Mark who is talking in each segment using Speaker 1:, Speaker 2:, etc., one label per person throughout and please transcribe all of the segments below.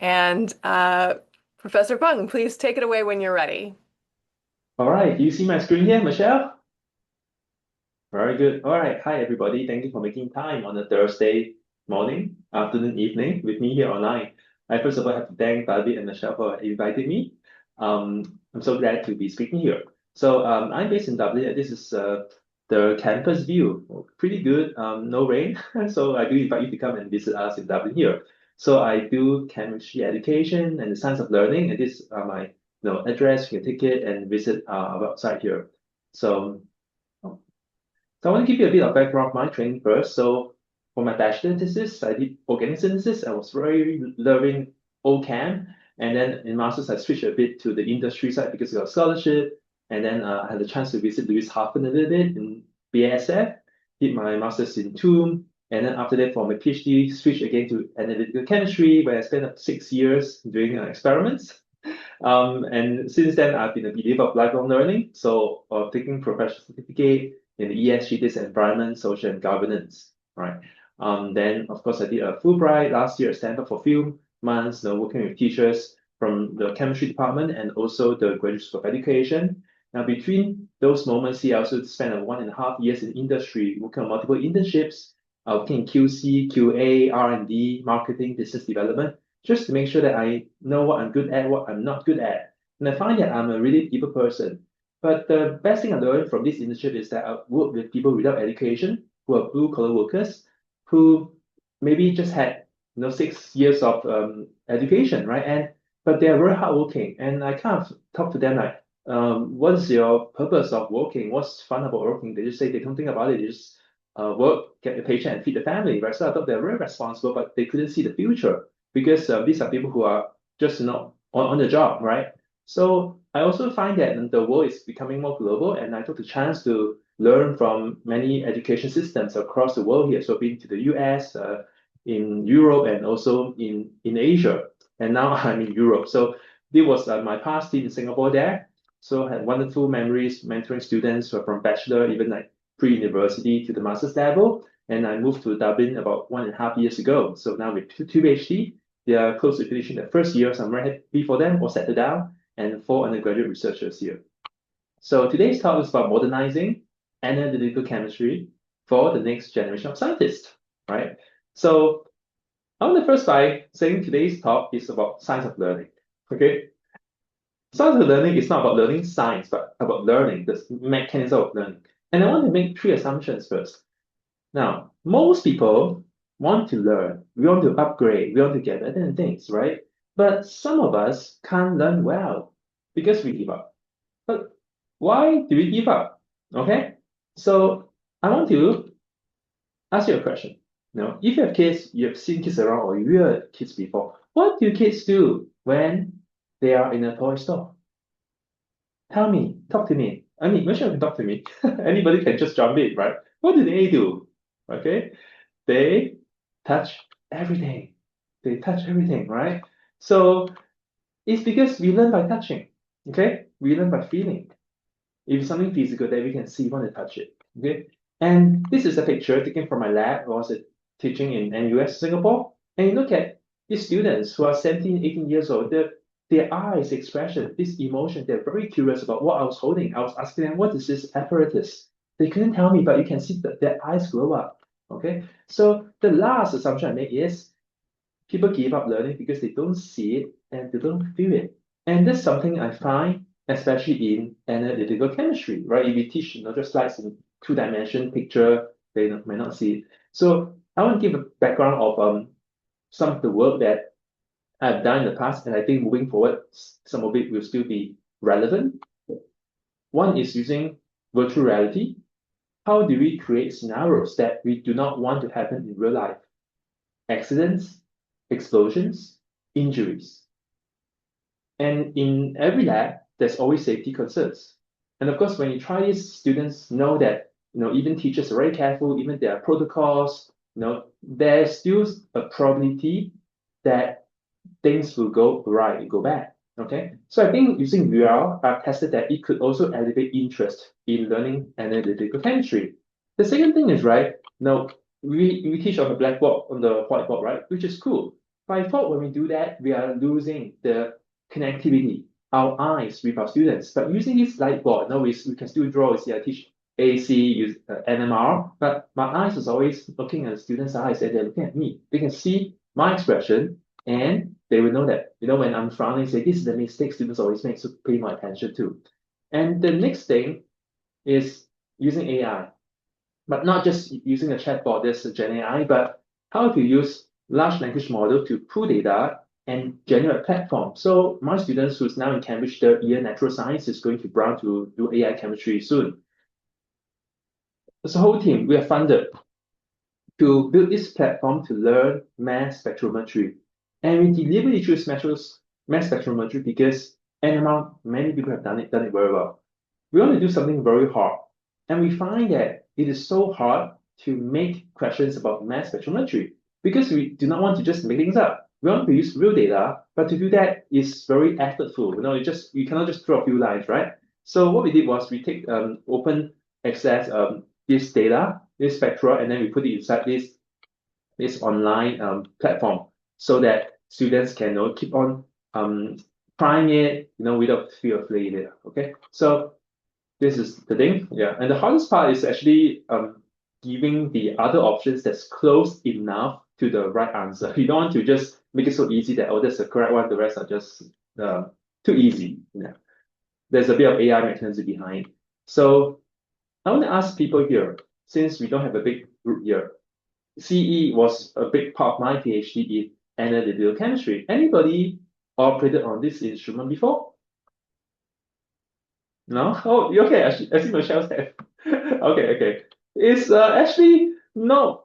Speaker 1: And Professor Fung, please take it away when you're ready.
Speaker 2: All right, do you see my screen here, Michelle? Very good. All right, hi everybody. Thank you for making time on a Thursday morning, afternoon, evening with me here online. I first of all have to thank David and Michelle for inviting me. I'm so glad to be speaking here. I'm based in Dublin, and this is the campus view. Pretty good. No rain, so I do invite you to come and visit us in Dublin here. So I do chemistry education and the science of learning, and this are my address. You can take it and visit our website here. So. So I want to give you a bit of background of my training first. So for my bachelor thesis, I did organic synthesis. I was very loving OChem. And then in master's, I switched a bit to the industry side because I got a scholarship. And then I had a chance to visit Lewis Hafen a little bit in BASF, did my master's in TUM. And then after that, for my PhD, switched again to analytical chemistry, where I spent 6 years doing experiments. And since then, I've been a believer of lifelong learning. So, taking professional certificate in the ESG, this environment, social, and governance, right? Then, of course, I did a Fulbright last year at Stanford for a few months, working with teachers from the chemistry department and also the graduate school of education. Now, between those moments here, I also spent 1.5 years in industry, working on multiple internships, working in QC, QA, R&D, marketing, business development, just to make sure that I know what I'm good at, what I'm not good at. And I find that I'm a really people person. But the best thing I learned from this internship is that I work with people without education, who are blue collar workers, who maybe just had 6 years of education, right? And but they are very hardworking, and I kind of talk to them like, what is your purpose of working? What's fun about working? They just say they don't think about it. They just work, get a paycheck, and feed the family, right? So I thought they're very responsible, but they couldn't see the future because these are people who are just not on the job, right? So I also find that the world is becoming more global, and I took the chance to learn from many education systems across the world here. So I've been to the US, in Europe, and also in Asia, and now I'm in Europe. So this was my past stint in Singapore there. So I had wonderful memories mentoring students who are from bachelor, even like pre-university to the master's level. And I moved to Dublin about 1.5 years ago. So now with two PhD, they are close to finishing their first year, so I'm very happy for them, or settled down, and 4 undergraduate researchers here. So today's talk is about modernizing analytical chemistry for the next generation of scientists, right? So I want to first by saying today's talk is about science of learning, okay? Science of learning is not about learning science, but about learning, the mechanism of learning. And I want to make three assumptions first. Now, most people want to learn, we want to upgrade, we want to get better in things, right? But some of us can't learn well because we give up. But why do we give up? Okay, so I want to ask you a question. If you have kids, you have seen kids around, or you were kids before, what do kids do when they are in a toy store? Tell me, talk to me. I mean, Michelle can talk to me. Anybody can just jump in, right? What do they do? Okay, they touch everything. They touch everything, right? So it's because we learn by touching. Okay, we learn by feeling. If it's something physical that we can see, we want to touch it. Okay, and this is a picture taken from my lab. I was teaching in NUS Singapore, and you look at these students who are 17, 18 years old. Their eyes expression, this emotion, they're very curious about what I was holding. I was asking them, what is this apparatus? They couldn't tell me, but you can see that their eyes glow up. Okay, so the last assumption I make is people give up learning because they don't see it and they don't feel it. And that's something I find, especially in analytical chemistry, right? If we teach, just slides in two-dimension picture, they might not see it. So I want to give a background of some of the work that I've done in the past, and I think moving forward, some of it will still be relevant. One is using virtual reality. How do we create scenarios that we do not want to happen in real life? Accidents, explosions, injuries. And in every lab, there's always safety concerns. And of course, when you try this, students know that, even teachers are very careful, even there are protocols, there's still a probability that things will go right, go bad. Okay. So I think using VR, I've tested that it could also elevate interest in learning analytical chemistry. The second thing is, right, now we teach on the blackboard, on the whiteboard, right, which is cool. by default, when we do that, we are losing the connectivity, our eyes with our students. But using this light board, no, we can still draw. See, I teach AC, use NMR, but my eyes is always looking at the students' eyes and they're looking at me. They can see my expression and they will know that, when I'm frowning, say, this is the mistake students always make, so pay more attention to. And the next thing is using AI, but not just using a chatbot, there's a Gen AI, but how to use large language model to pull data and generate a platform. So my students who's now in Cambridge third year natural science is going to Brown to do AI chemistry soon. As a whole team, we are funded to build this platform to learn mass spectrometry. And we deliberately choose mass spectrometry because NMR, many people have done it very well. We want to do something very hard. And we find that it is so hard to make questions about mass spectrometry because we do not want to just make things up. We want to use real data, but to do that is very effortful. You cannot just throw a few lines, right? So what we did was we take open access this data, this spectra, and then we put it inside this online platform so that students can keep on trying it, without fear of failure. Okay, so this is the thing, yeah. And the hardest part is actually giving the other options that's close enough to the right answer. You don't want to just make it so easy that, oh, that's the correct one, the rest are just too easy. Yeah. There's a bit of AI mechanism behind. So I want to ask people here, since we don't have a big group here, CE was a big part of my PhD in analytical chemistry. Anybody operated on this instrument before? No? Oh, okay. I see Michelle's head. Okay. It's actually no.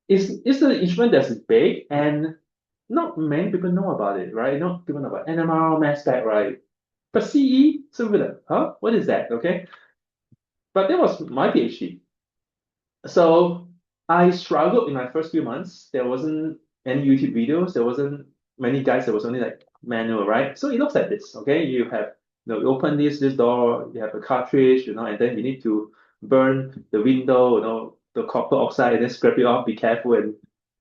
Speaker 2: It's an instrument that's big and not many people know about it, right? Not people know about NMR, mass spec, right? But CE, some people like, huh? What is that? Okay. But that was my PhD. So I struggled in my first few months. There wasn't any YouTube videos. There wasn't many guys. There was only like manual, right? So it looks like this. Okay, you have you open this door. You have a cartridge, and then you need to burn the window, the copper oxide, and then scrape it off. Be careful and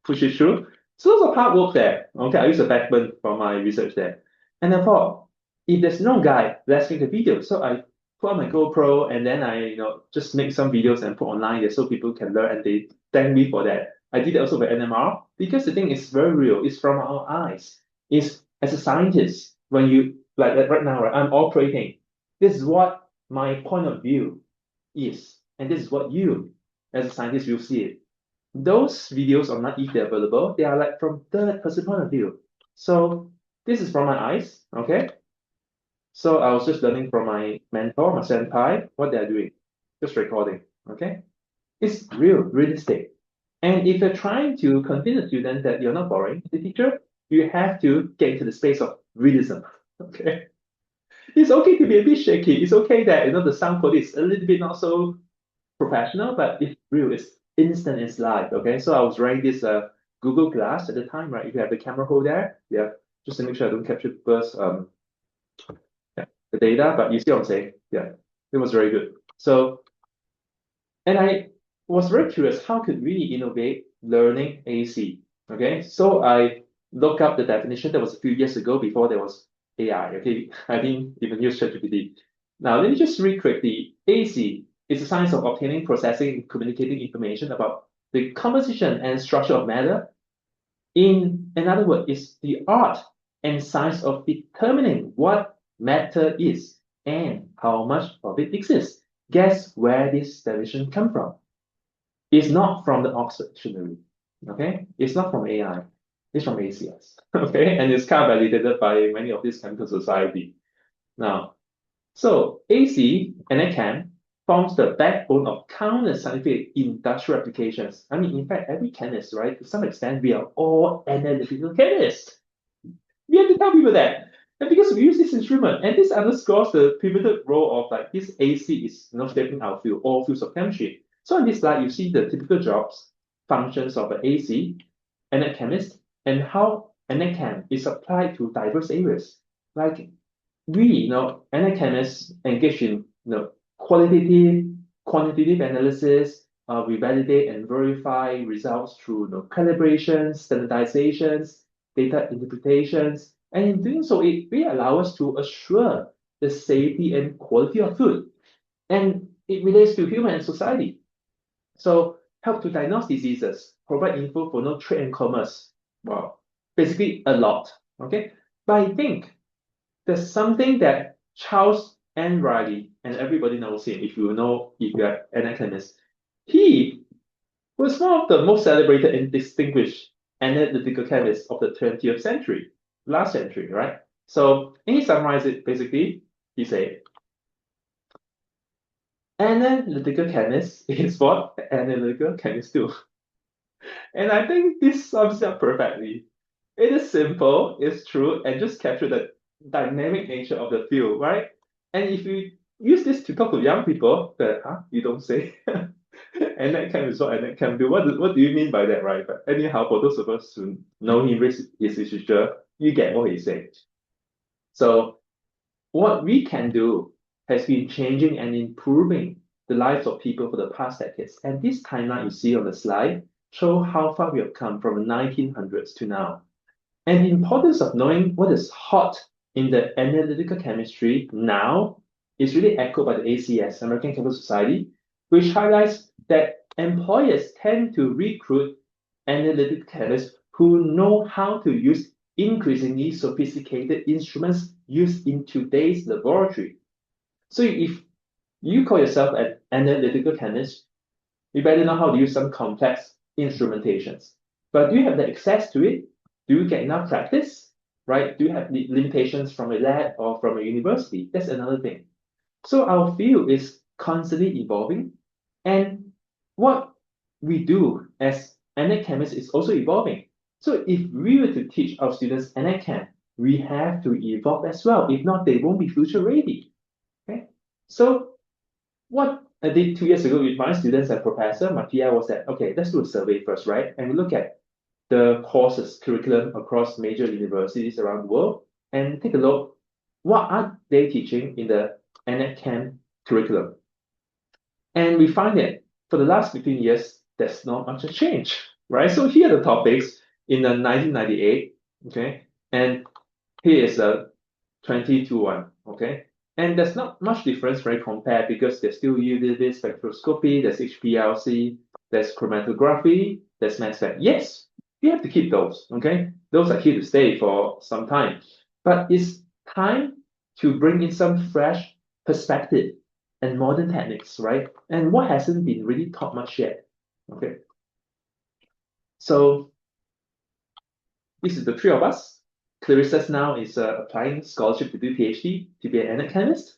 Speaker 2: push it through. So lots of hard work there. Okay, I used a backburn for my research there, and I thought, if there's no guide, let's make a video. So I put on my GoPro and then I, just make some videos and put online there so people can learn and they thank me for that. I did that also with NMR because the thing is very real. It's from our eyes. It's as a scientist, when you like right now, right, I'm operating. This is what my point of view is, and this is what you, as a scientist, will see it. Those videos are not easily available. They are like from third person point of view. So this is from my eyes, okay? So I was just learning from my mentor, my senpai, what they're doing, just recording, okay? It's realistic. And if you're trying to convince a student that you're not boring, the teacher, you have to get into the space of realism, okay? It's okay to be a bit shaky. It's okay that, the sound quality is a little bit not so professional, but it's real, it's instant, it's live, okay? So I was wearing this Google Glass at the time, right? If you have the camera hold there, yeah, just to make sure I don't capture people's the data, but you see what I'm saying? Yeah, it was very good. So, and I was very curious, how could we innovate learning AC? Okay, so I looked up the definition. That was a few years ago before there was AI. Okay, I didn't even use ChatGPT. Now, let me just read quickly. AC is the science of obtaining, processing, and communicating information about the composition and structure of matter. In another word, it's the art and science of determining what matter is and how much of it exists. Guess where this definition come from? It's not from the Oxford Dictionary, okay? It's not from AI. It's from ACS, okay? And it's kind of validated by many of these chemical society. Now, so AC and a chem forms the backbone of countless scientific industrial applications. I mean, in fact, every chemist, right? To some extent, we are all analytical chemists. We have to tell people that. And because we use this instrument, and this underscores the pivotal role of like this AC is shaping our field, all fields of chemistry. So in this slide, you see the typical jobs, functions of an AC, and a chemist, and how an chem is applied to diverse areas. Like we, and chemists engage in qualitative, quantitative analysis, We validate and verify results through calibrations, standardizations, data interpretations, and in doing so, it really allows us to assure the safety and quality of food. And it relates to human and society. So help to diagnose diseases, provide info for trade and commerce. Well, basically a lot. Okay. But I think there's something that Charles and Riley, and everybody knows him, if you're an academist, he was one of the most celebrated and distinguished analytical chemists of the 20th century, last century, right? So, and he summarized it basically, he said, analytical chemist is what analytical chemists do. And I think this sums it up perfectly. It is simple, it's true, and just capture the dynamic nature of the field, right? And if you use this to talk to young people, you don't say. And that can is what and that can do. What do you mean by that, right? But anyhow, for those of us who know him, read his literature, you get what he's saying. So what we can do has been changing and improving the lives of people for the past decades. And this timeline you see on the slide show how far we have come from the 1900s to now. And the importance of knowing what is hot in the analytical chemistry now is really echoed by the ACS, American Chemical Society, which highlights that employers tend to recruit analytical chemists who know how to use increasingly sophisticated instruments used in today's laboratory. So if you call yourself an analytical chemist, you better know how to use some complex instrumentations. But do you have the access to it? Do you get enough practice? Right? Do you have limitations from a lab or from a university? That's another thing. So our field is constantly evolving, and what we do as NA chemists is also evolving. So if we were to teach our students NA Chem, we have to evolve as well. If not, they won't be future ready. Okay. So what I did 2 years ago with my students and professor, my PI was that, okay, let's do a survey first, right? And we look at the courses, curriculum across major universities around the world and take a look, what are they teaching in the NetChem curriculum? And we find that for the last 15 years, there's not much a change, right? So here are the topics in the 1998, okay? And here is the 2021, okay? And there's not much difference when compared because there's still UV spectroscopy, there's HPLC, there's chromatography, there's mass spec. Yes, we have to keep those, okay? Those are here to stay for some time. But it's time to bring in some fresh perspective and modern techniques, right? And what hasn't been really taught much yet, okay? So this is the three of us. Clarissa now is applying scholarship to do PhD to be an chemist.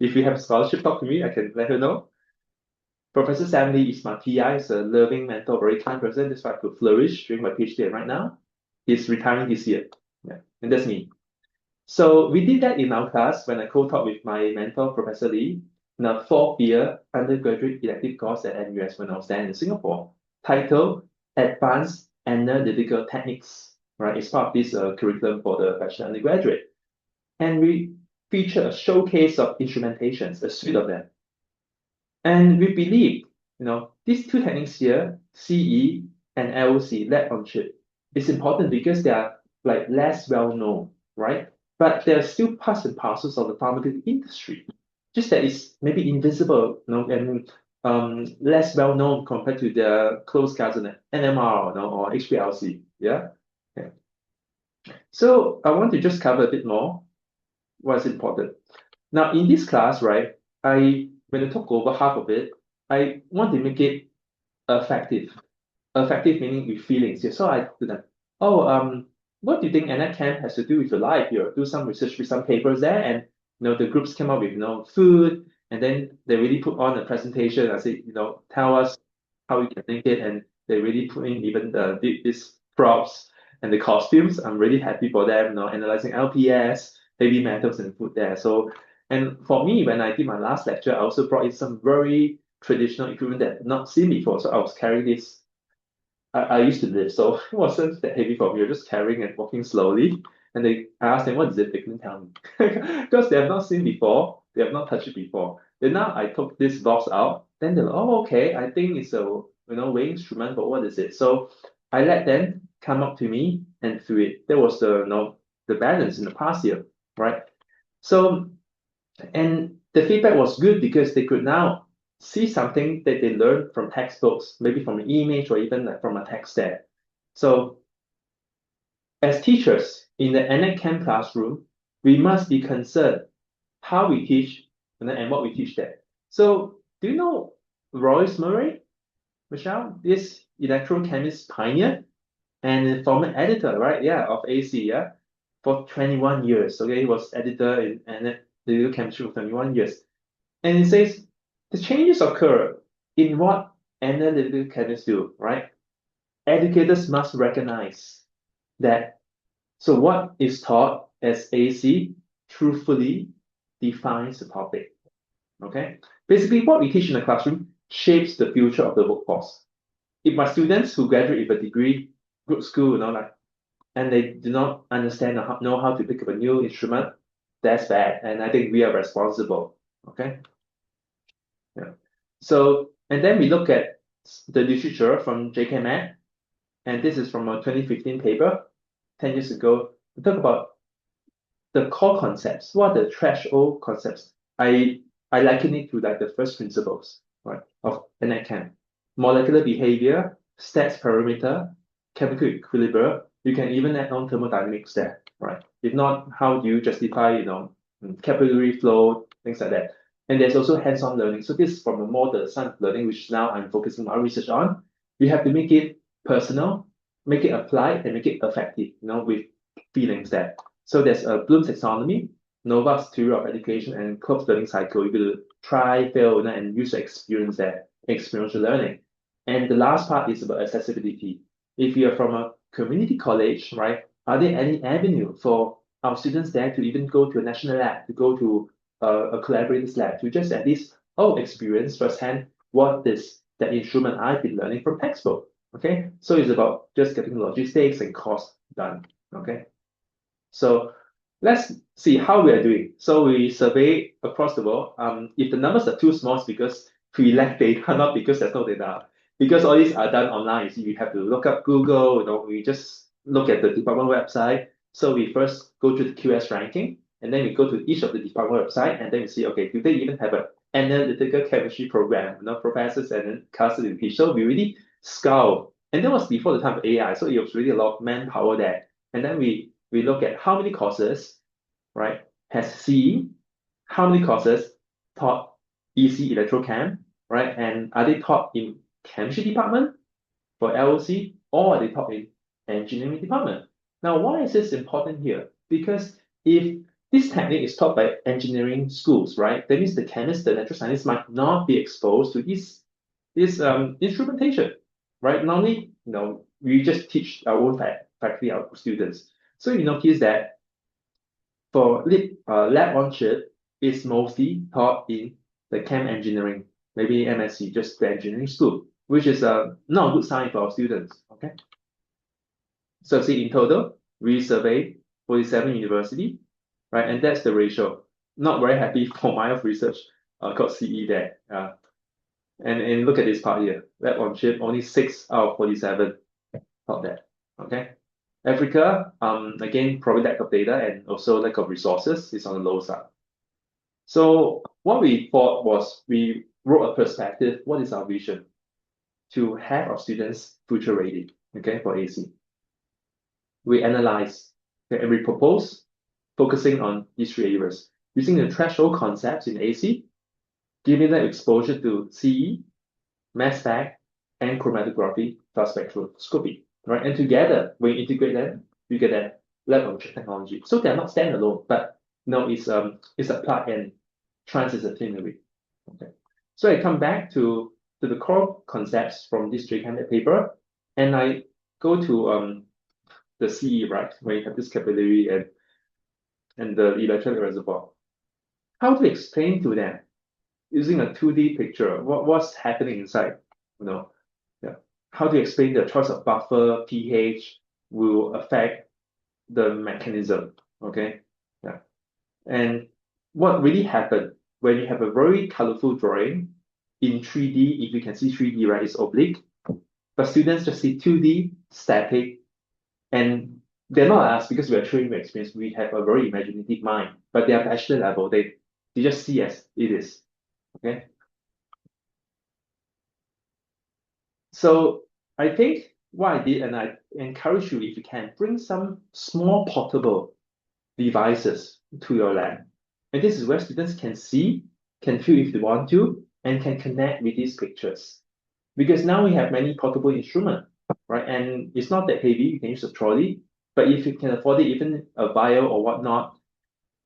Speaker 2: If you have a scholarship, talk to me. I can let her know. Professor Sam Lee is my PI. He's a loving mentor, very kind person. That's why I could flourish during my PhD. And right now, he's retiring this year. Yeah, and that's me. So we did that in our class when I co-taught with my mentor, Professor Lee, in a fourth year undergraduate elective course at NUS when I was there in Singapore, titled Advanced Analytical Techniques. Right, it's part of this curriculum for the bachelor undergraduate. And we feature a showcase of instrumentations, a suite of them. And we believe, these two techniques here, CE and LOC, lab on chip, is important because they are like less well known, right? But they're still parts and parcels of the pharmaceutical industry. Just that it's maybe invisible, and less well known compared to the close cousin NMR, or HPLC. Yeah. Okay. So I want to just cover a bit more what's important. Now in this class, right, when I talk over half of it, I want to make it effective. Effective meaning with feelings. Yeah. So I do that. Oh, what do you think NF Camp has to do with your life? You do some research with some papers there, and the groups came up with food, and then they really put on a presentation. I say, tell us how you can make it, and they really put in even these props and the costumes. I'm really happy for them. Analyzing LPS, heavy metals, and food there. So, and for me, when I did my last lecture, I also brought in some very traditional equipment that I've not seen before. So I was carrying this. I used to live, so it wasn't that heavy for me. You're just carrying and walking slowly. I asked them, what is it? They couldn't tell me. Because they have not seen before, they have not touched it before. Then now I took this box out. Then they're like, oh, okay, I think it's a weighing instrument, but what is it? So I let them come up to me and through it. There was the balance in the past year, right? So and the feedback was good because they could now see something that they learned from textbooks, maybe from an image or even like from a text there. So as teachers in the NACAM classroom, we must be concerned how we teach and what we teach there. So do you know Royce Murray, Michelle? This electrochemist pioneer and former editor, right? Yeah, of AC, yeah, for 21 years. Okay, he was editor in analytical chemistry for 21 years. And it says the changes occur in what analytical chemists do, right? Educators must recognize that. So what is taught as AC truthfully defines the topic. Okay. Basically, what we teach in the classroom shapes the future of the workforce. If my students who graduate with a degree, good school, and they do not understand or know how to pick up a new instrument, that's bad. And I think we are responsible. Okay. Yeah. So, and then we look at the literature from J.K. Mack, and this is from a 2015 paper, 10 years ago. We talk about the core concepts. What are the threshold concepts? I liken it to like the first principles, right, of NACAM. Molecular behavior, stats parameter, chemical equilibrium. You can even add on thermodynamics there, right? If not, how do you justify, capillary flow, things like that? And there's also hands-on learning. So this is from a more the science learning, which now I'm focusing my research on. You have to make it personal, make it applied, and make it effective, with feelings there. So there's a Bloom's taxonomy, Novak's theory of education, and Klopp's learning cycle. You will try, fail, and use your experience there, experiential learning. And the last part is about accessibility. If you're from a community college, right, are there any avenue for our students there to even go to a national lab, to go to a collaborators lab, to just at least, experience firsthand what is that instrument I've been learning from textbook. Okay, so it's about just getting logistics and cost done. Okay. So let's see how we are doing. So we survey across the world. If the numbers are too small, it's because we lack data, not because there's no data. Because all these are done online. So you have to look up Google, we just look at the department website. So we first go to the QS ranking, and then we go to each of the department website, and then we see, okay, do they even have an analytical chemistry program, professors and then classes to teach. So we really scour. And that was before the time of AI. So it was really a lot of manpower there. And then we look at how many courses, right, has CE, how many courses taught EC electrochem, right, and are they taught in chemistry department for LOC or are they taught in engineering department? Now, why is this important here? Because if this technique is taught by engineering schools, right, that means the chemist, the natural scientist might not be exposed to this instrumentation, right? Normally, we just teach our own faculty, our students. So you notice that for lab on chip is mostly taught in the chem engineering, maybe MSc, just the engineering school, which is not a good sign for our students. Okay. So see, in total, we surveyed 47 university, right? And that's the ratio. Not very happy for my research called CE there. And look at this part here. Lab on chip, only 6 out of 47 taught that. Okay. Africa, again, probably lack of data and also lack of resources is on the low side. So what we thought was we wrote a perspective. What is our vision? To have our students future ready, okay, for AC. We analyze, okay, and we propose focusing on these 3 areas, using the threshold concepts in AC, giving them exposure to CE, mass spec, and chromatography plus spectroscopy, right? And together, when you integrate them, you get that lab on chip technology. So they're not standalone, but it's applied and transdisciplinary. Okay. So I come back to the core concepts from this J-Candidate paper, and I go to the CE, right? Where you have this capillary and the electron reservoir. How to explain to them using a 2D picture what's happening inside, yeah. How to explain the choice of buffer, pH will affect the mechanism, okay? Yeah. And what really happened when you have a very colorful drawing in 3D, if you can see 3D, right, it's oblique. But students just see 2D, static, and they're not us because we are trained with experience. We have a very imaginative mind, but they are bachelor level. They just see as it is. Okay. So I think what I did, and I encourage you, if you can, bring some small portable devices to your lab. And this is where students can see, can feel if they want to, and can connect with these pictures. Because now we have many portable instruments, right? And it's not that heavy, you can use a trolley, but if you can afford it, even a vial or whatnot,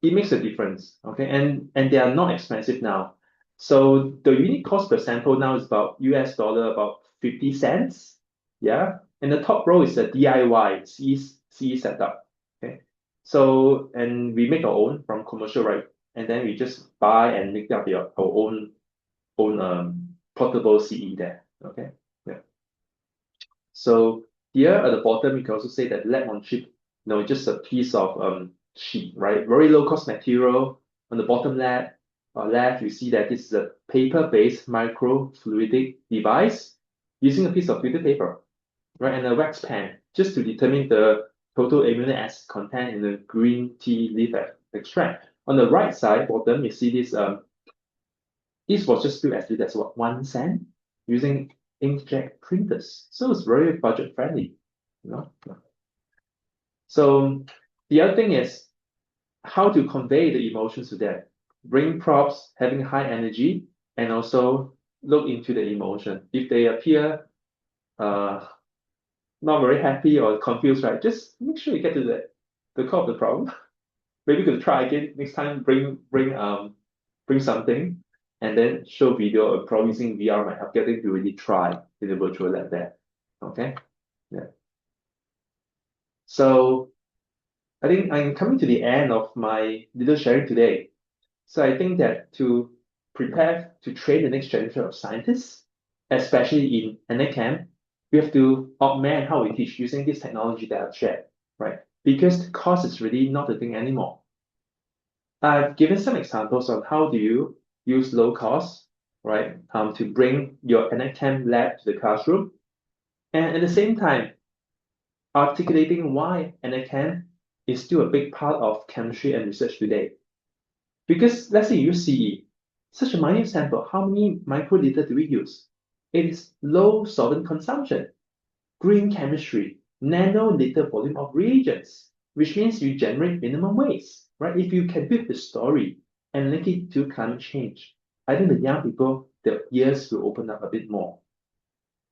Speaker 2: it makes a difference, okay? And they are not expensive now. So the unit cost per sample now is about US dollar, about 50 cents. Yeah. And the top row is a DIY CE setup. Okay. So, and we make our own from commercial, right? And then we just buy and make up our own portable CE there. Okay. Yeah. So here at the bottom, you can also say that lab on chip, just a piece of sheet, right? Very low cost material. On the bottom left, you see that this is a paper-based microfluidic device using a piece of filter paper, right? And a wax pen just to determine the total amino acid content in the green tea leaf extract. On the right side, bottom, you see this was just built as little as what, 1 cent using inkjet printers. So it's very budget friendly, you know. So the other thing is how to convey the emotions to them. Bring props having high energy and also look into the emotion. If they appear not very happy or confused, right? Just make sure you get to the core of the problem. Maybe you could try again next time. Bring something, and then show video. Or probably using VR might help getting to really try in the virtual lab there. Okay, yeah. So I think I'm coming to the end of my little sharing today. So I think that to prepare to train the next generation of scientists, especially in NACAM, we have to augment how we teach using this technology that I've shared, right? Because the cost is really not a thing anymore. I've given some examples on how do you use low cost, right, to bring your NACAM lab to the classroom, and at the same time, articulating why NACAM is still a big part of chemistry and research today. Because let's say you use CE, such a minute sample, how many microliter do we use? It is low solvent consumption, green chemistry, nanoliter volume of reagents, which means you generate minimum waste, right? If you can build the story and link it to climate change, I think the young people, their ears will open up a bit more.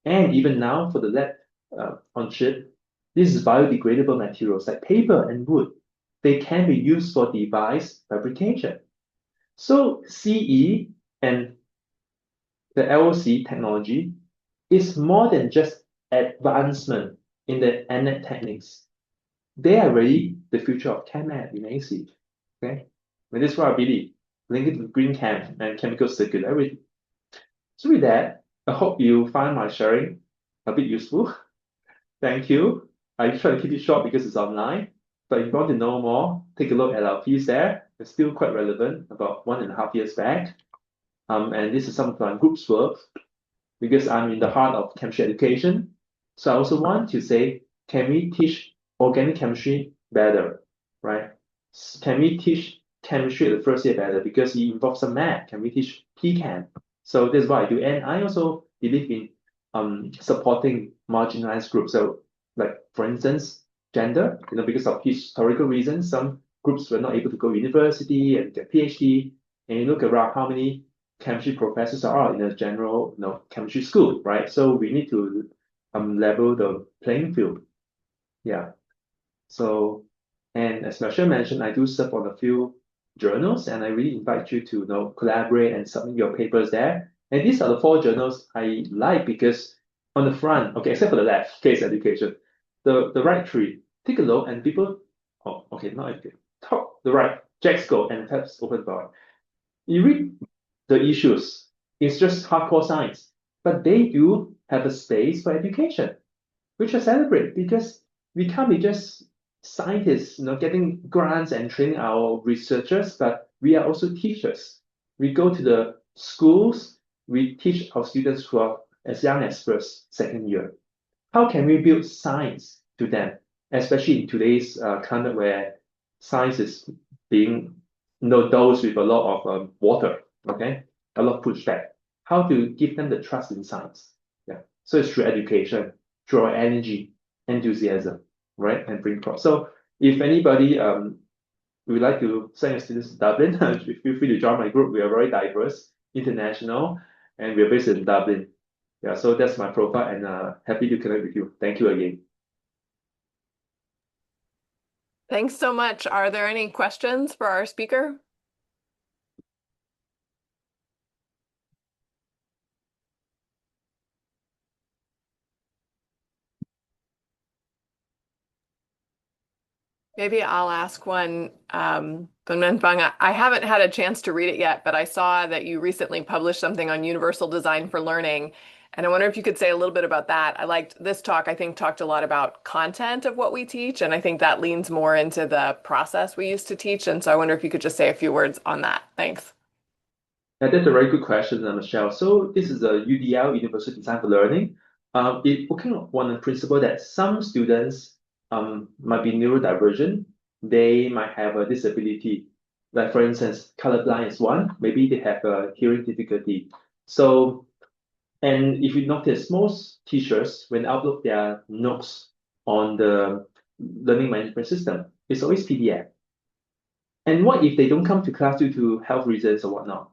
Speaker 2: And even now for the lab on chip, this is biodegradable materials like paper and wood. They can be used for device fabrication. So CE and the LOC technology is more than just advancement in the NET techniques. They are really the future of chem ed, you may see. Okay? And this is what I believe. Link it with green chem and chemical circularity. So with that, I hope you find my sharing a bit useful. Thank you. I try to keep it short because it's online. But if you want to know more, take a look at our piece there. It's still quite relevant, about 1.5 years back. And this is some of my group's work because I'm in the heart of chemistry education. So I also want to say, can we teach organic chemistry better, right? Can we teach chemistry at the first year better because it involves some math? Can we teach PChem? So that's what I do. And I also believe in supporting marginalized groups. So like, for instance, gender, because of historical reasons, some groups were not able to go to university and get PhD. And you look around how many chemistry professors are in a general, chemistry school, right? So we need to level the playing field. Yeah. So, and as Michelle mentioned, I do serve on a few journals, and I really invite you to collaborate and submit your papers there. And these are the 4 journals I like because on the front, okay, except for the left, case education, the right 3, take a look and people, oh, okay, not education, top the right, Jack's Go and tabs open bar. You read the issues. It's just hardcore science, but they do have a space for education, which I celebrate because we can't be just scientists, getting grants and training our researchers, but we are also teachers. We go to the schools, we teach our students who are as young as first, second year. How can we build science to them, especially in today's climate where science is being dosed with a lot of water, okay? A lot of pushback. How to give them the trust in science? Yeah. So it's through education, through our energy, enthusiasm, right? And bring cross. So if anybody would like to send your students to Dublin, feel free to join my group. We are very diverse, international, and we're based in Dublin. Yeah, so that's my profile and happy to connect with you. Thank you again.
Speaker 1: Thanks so much. Are there any questions for our speaker? Maybe I'll ask one from Man Fung. I haven't had a chance to read it yet, but I saw that you recently published something on universal design for learning. And I wonder if you could say a little bit about that. I liked this talk, I think, talked a lot about content of what we teach. And I think that leans more into the process we used to teach. And so I wonder if you could just say a few words on that. Thanks.
Speaker 2: Yeah, that's a very good question, Michelle. So this is a UDL, Universal Design for Learning. It working on the principle that some students might be neurodivergent. They might have a disability. Like for instance, colorblind is one. Maybe they have a hearing difficulty. So, and if you notice, most teachers, when they upload their notes on the learning management system, it's always PDF. And what if they don't come to class due to health reasons or whatnot?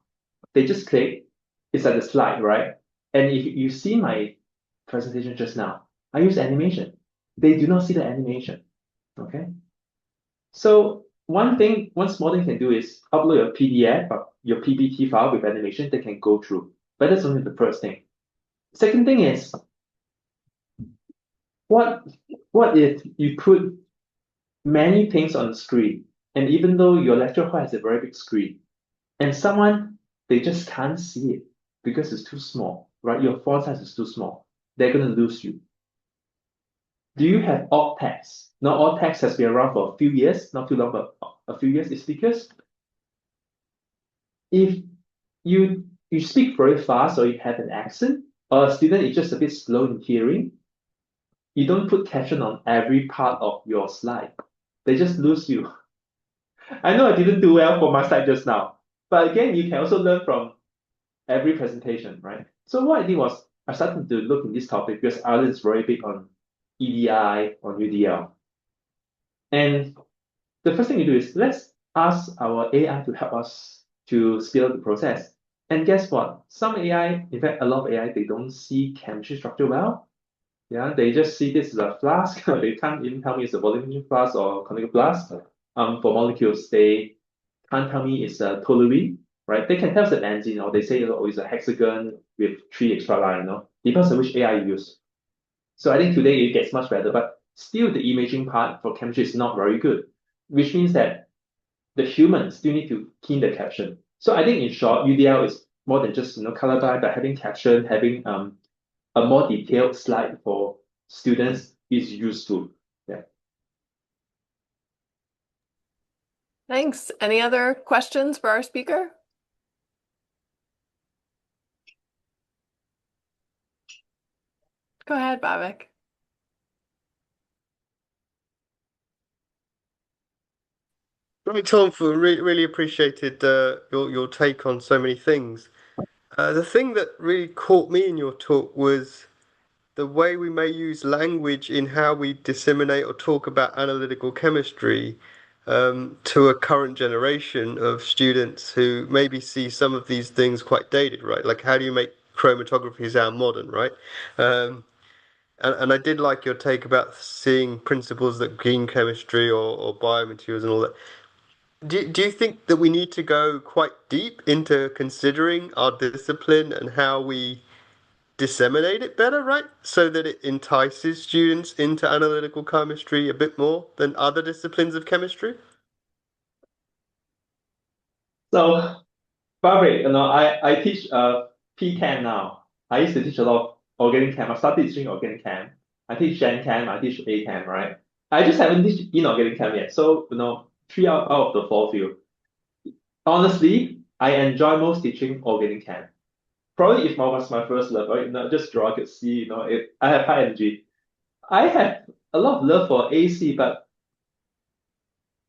Speaker 2: They just click, it's like a slide, right? And if you see my presentation just now, I use animation. They do not see the animation, okay? So one small thing you can do is upload your PDF, your PPT file with animation that can go through. But that's only the first thing. Second thing is, what what if you put many things on the screen, and even though your lecture hall has a very big screen, and someone they just can't see it because it's too small, right? Your font size is too small. They're gonna lose you. Do you have alt text? Now alt text has been around for a few years, not too long, but a few years. It's because if you speak very fast or you have an accent, or a student is just a bit slow in hearing, you don't put caption on every part of your slide. They just lose you. I know I didn't do well for my slide just now, but again, you can also learn from every presentation, right? So what I did was I started to look in this topic because Ireland is very big on EDI, on UDL. And the first thing you do is let's ask our AI to help us to speed up the process. And guess what? Some AI, in fact, a lot of AI, they don't see chemistry structure well. Yeah, they just see this as a flask. They can't even tell me it's a volumetric flask or conical flask. For molecules, they can't tell me it's a toluene, right? They can tell it's an benzene, or they say oh, it's a hexagon with three extra line, depends on which AI you use. So I think today it gets much better, but still the imaging part for chemistry is not very good, which means that the humans still need to key in the caption. So I think in short, UDL is more than just colorblind, but having caption, having a more detailed slide for students is useful. Yeah.
Speaker 1: Thanks. Any other questions for our speaker? Go ahead, Bhavik.
Speaker 3: Right, Tom, for really appreciated your take on so many things. The thing that really caught me in your talk was the way we may use language in how we disseminate or talk about analytical chemistry to a current generation of students who maybe see some of these things quite dated, right? Like how do you make chromatography sound modern, right? Um, and I did like your take about seeing principles that green chemistry or biomaterials and all that. Do you think that we need to go quite deep into considering our discipline and how we disseminate it better, right? So that it entices students into analytical chemistry a bit more than other disciplines of chemistry?
Speaker 2: So, Barbara, I teach P-Chem now. I used to teach a lot of organic chem. I started teaching organic chem. I teach Gen Chem, I teach A Chem, right? I just haven't teach inorganic chem yet. So, three out of the four field. Honestly, I enjoy most teaching organic chem. Probably if it was my first love, right? Not just draw, I could see, I have high energy. I have a lot of love for AC, but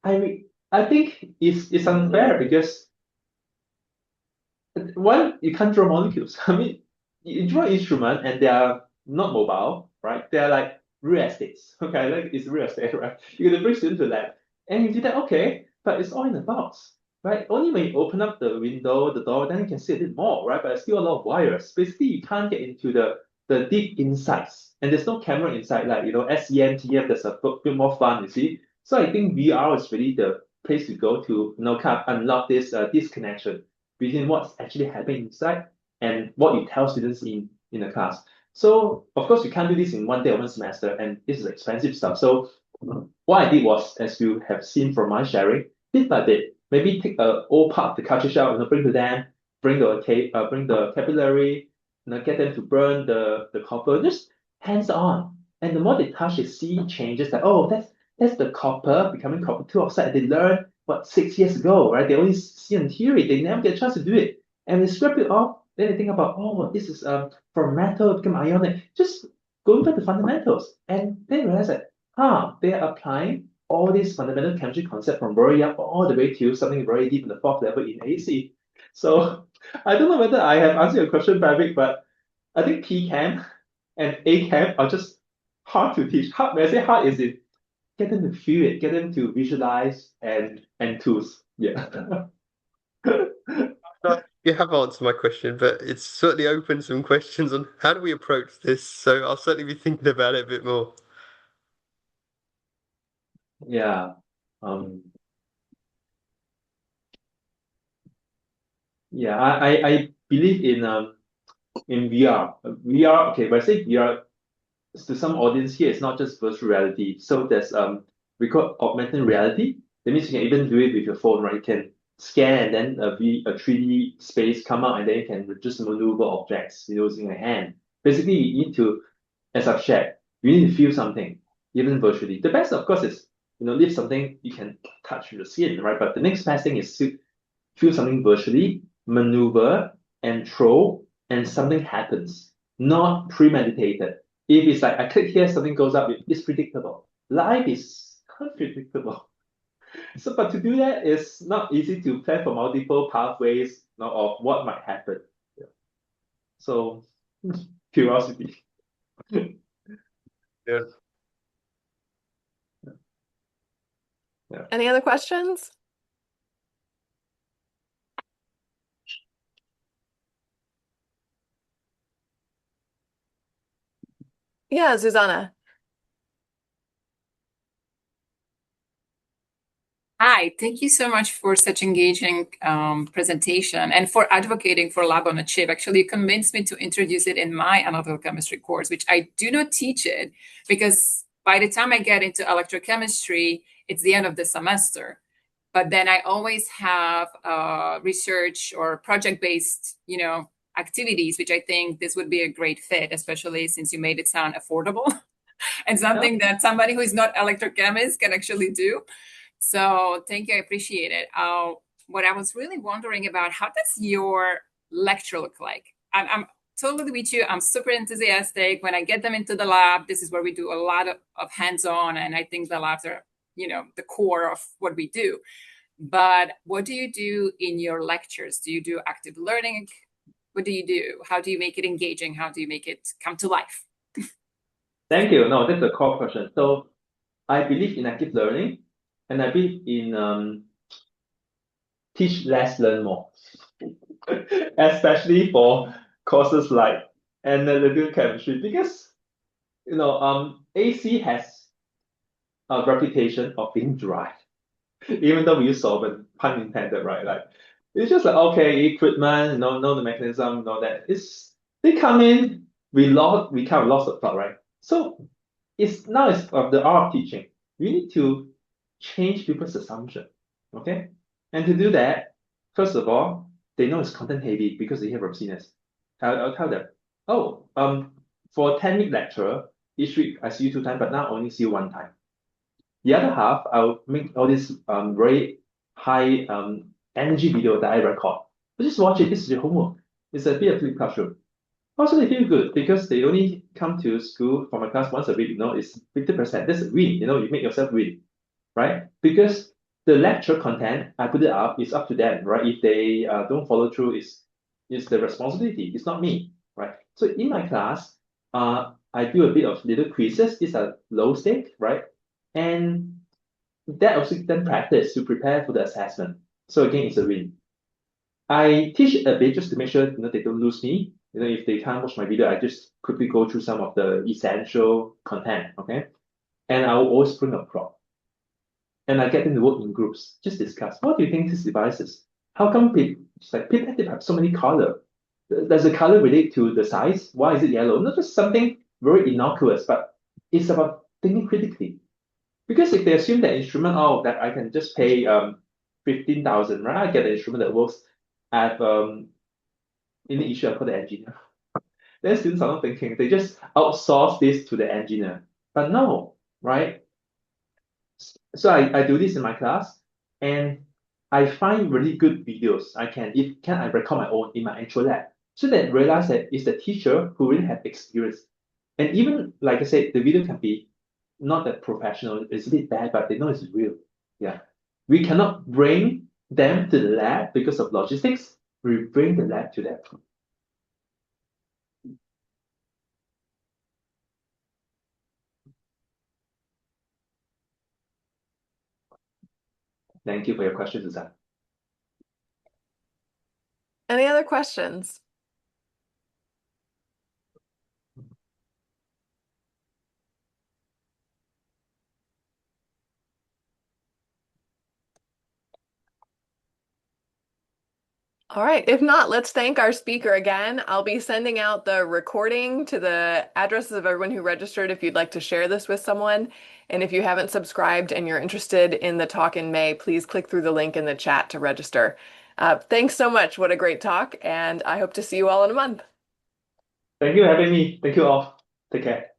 Speaker 2: I think it's unfair because one, you can't draw molecules. I mean, you draw instrument and they are not mobile, right? They're like real estates. Okay, like it's real estate, right? You got to bring students to lab. And you do that, okay, but it's all in the box, right? Only when you open up the window, the door, then you can see a bit more, right? But it's still a lot of wires. Basically, you can't get into the deep insights. And there's no camera inside, like SEM, TF, there's a bit more fun, you see. So I think VR is really the place to go to, kind of unlock this disconnection between what's actually happening inside and what you tell students in the class. So of course you can't do this in one day or one semester, and this is expensive stuff. So what I did was, as you have seen from my sharing, bit by bit, maybe take a old part of the culture shell and bring to them, bring the capillary, get them to burn the copper, just hands on. And the more they touch, they see changes like, oh, that's the copper becoming copper 2 oxide. They learned what 6 years ago, right? They only see in theory, they never get a chance to do it. And they scrap it off, then they think about, oh, this is from metal become ionic. Just going back to fundamentals. And then they realize that, they are applying all these fundamental chemistry concepts from very young all the way to something very deep in the fourth level in AC. So I don't know whether I have answered your question, Patrick, but I think P Chem and A Chem are just hard to teach. Hard, when I say hard, is it get them to feel it, get them to visualize and tools. Yeah.
Speaker 3: No, you have answered my question, but it's certainly opened some questions on how do we approach this. So I'll certainly be thinking about it a bit more.
Speaker 2: Yeah. Um, yeah, I believe in VR. VR, okay, when I say VR, to some audience here, it's not just virtual reality. So there's we call augmented reality. That means you can even do it with your phone, right? You can scan and then a 3D space come out and then you can just maneuver objects using a hand. Basically, you need to, as I've shared, you need to feel something, even virtually. The best, of course, is lift something you can touch with your skin, right? But the next best thing is to feel something virtually, maneuver and throw, and something happens, not premeditated. If it's like I click here, something goes up, it's predictable. Life is unpredictable. So, but to do that is not easy to plan for multiple pathways of what might happen. Yeah. So, curiosity.
Speaker 3: Yeah.
Speaker 2: Yeah.
Speaker 1: Any other questions? Yeah, Susanna.
Speaker 4: Hi, thank you so much for such engaging presentation and for advocating for Lab on a Chip. Actually, you convinced me to introduce it in my analytical chemistry course, which I do not teach it because by the time I get into electrochemistry, it's the end of the semester. But then I always have research or project-based, activities, which I think this would be a great fit, especially since you made it sound affordable and something that somebody who is not electrochemist can actually do. So thank you, I appreciate it. What I was really wondering about, how does your lecture look like? I'm totally with you. I'm super enthusiastic. When I get them into the lab, this is where we do a lot of hands-on, and I think the labs are, the core of what we do. But what do you do in your lectures? Do you do active learning? What do you do? How do you make it engaging? How do you make it come to life?
Speaker 2: Thank you. No, that's a core question. So I believe in active learning, and I believe in teach less, learn more, especially for courses like analytical chemistry, because AC has a reputation of being dry, even though we use solvent, pun intended, right? Like it's just like okay, equipment, know the mechanism, know that they come in, we kind of lost the plot, right? So it's of the art of teaching. We need to change people's assumption, okay? And to do that, first of all, they know it's content heavy because they hear from seniors. I'll tell them, oh, for a 10-week lecture, each week I see you 2 times, but now I only see you 1 time. The other half, I'll make all this very high energy video that I record. But just watch it. This is your homework. It's a bit of flip classroom. Also, they feel good because they only come to school for my class once a week. It's 50%. That's a win. You make yourself win, right? Because the lecture content, I put it up, is up to them, right? If they don't follow through, is the responsibility. It's not me, right? So in my class, I do a bit of little quizzes. These are low stake, right? And that also then practice to prepare for the assessment. So again, it's a win. I teach a bit just to make sure they don't lose me. If they can't watch my video, I just quickly go through some of the essential content, okay? And I will always bring a prop. And I get them to work in groups, just discuss. What do you think this device is? How come people have so many color? Does the color relate to the size? Why is it yellow? Not just something very innocuous, but it's about thinking critically. Because if they assume that instrument, oh, that I can just pay 15,000, right? I get an instrument that works. I have in the issue I call the engineer. Then students are not thinking, they just outsource this to the engineer. But no, right? So I do this in my class and I find really good videos. I record my own in my actual lab. So that I realize that it's the teacher who really have experience. And even like I said, the video can be not that professional, it's a bit bad, but they know it's real. Yeah. We cannot bring them to the lab because of logistics. We bring the lab to them. Thank you for your question, Suzanne.
Speaker 1: Any other questions? All right. If not, let's thank our speaker again. I'll be sending out the recording to the addresses of everyone who registered if you'd like to share this with someone. And if you haven't subscribed and you're interested in the talk in May, please click through the link in the chat to register. Thanks so much. What a great talk. And I hope to see you all in a month.
Speaker 2: Thank you for having me. Thank you all. Take care.